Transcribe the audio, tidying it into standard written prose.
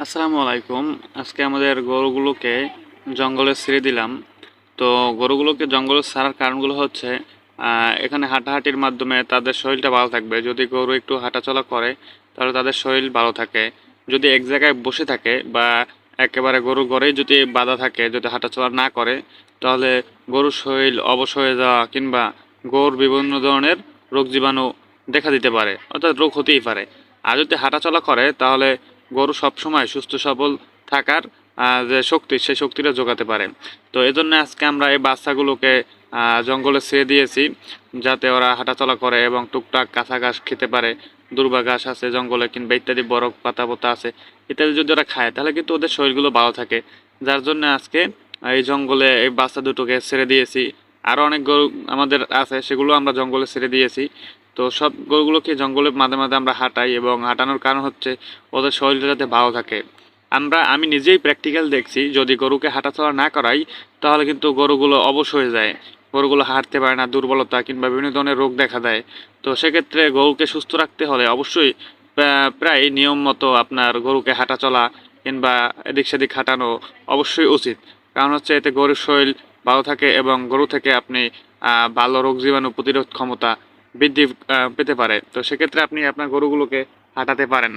আসসালামু আলাইকুম। আজকে আমাদের গরুগুলোকে জঙ্গলে ছেড়ে দিলাম। তো গরুগুলোকে জঙ্গলে ছাড়ার কারণগুলো হচ্ছে এখানে হাঁটাহাঁটির মাধ্যমে তাদের শরীরটা ভালো থাকবে। যদি গরু একটু হাঁটাচলা করে তাহলে তাদের শরীর ভালো থাকে। যদি এক জায়গায় বসে থাকে বা একেবারে গরুর ঘরেই যদি বাঁধা থাকে, যদি হাঁটাচলা না করে, তাহলে গরুর শরীর অবশ হয়ে যাওয়া কিংবা গরুর বিভিন্ন ধরনের রোগ জীবাণু দেখা দিতে পারে, অর্থাৎ রোগ হতেই পারে। আর যদি হাঁটাচলা করে তাহলে গরু সবসময় সুস্থ সবল থাকার যে শক্তি, সেই শক্তিটা যোগাতে পারে। তো এজন্য আজকে আমরা এই বাচ্চাগুলোকে জঙ্গলে ছেড়ে দিয়েছি, যাতে ওরা হাঁটাচলা করে এবং টুকটাক কাঁচা ঘাস খেতে পারে। দুর্বা ঘাস আছে জঙ্গলে, কিংবা ইত্যাদি বড় পাতা পোতা আছে, ইত্যাদি যদি ওরা খায় তাহলে কিন্তু ওদের শরীরগুলো ভালো থাকে। যার জন্য আজকে এই জঙ্গলে এই বাচ্চা দুটোকে ছেড়ে দিয়েছি। আরও অনেক গরু আমাদের আছে, সেগুলো আমরা জঙ্গলে ছেড়ে দিয়েছি। তো সব গরুগুলোকে জঙ্গলে মাঝে মাঝে আমরা হাঁটাই, এবং হাঁটানোর কারণ হচ্ছে ওদের শরীরটা যাতে ভালো থাকে। আমি নিজেই প্র্যাকটিক্যাল দেখছি, যদি গরুকে হাঁটাচলা না করাই তাহলে কিন্তু গরুগুলো অবশ হয়ে যায়। গরুগুলো হাঁটতে পারে না, দুর্বলতা কিংবা বিভিন্ন ধরনের রোগ দেখা দেয়। তো সেক্ষেত্রে গরুকে সুস্থ রাখতে হলে অবশ্যই প্রায় নিয়ম মতো আপনার গরুকে হাঁটাচলা কিংবা এদিক সেদিক হাঁটানো অবশ্যই উচিত। কারণ হচ্ছে এতে গরুর শরীর ভালো থাকে এবং গরু থেকে আপনি ভালো রোগ জীবাণু প্রতিরোধ ক্ষমতা বৃদ্ধি পেতে পারে। তো সেক্ষেত্রে আপনি আপনার গরুগুলোকে হাঁটাতে পারেন।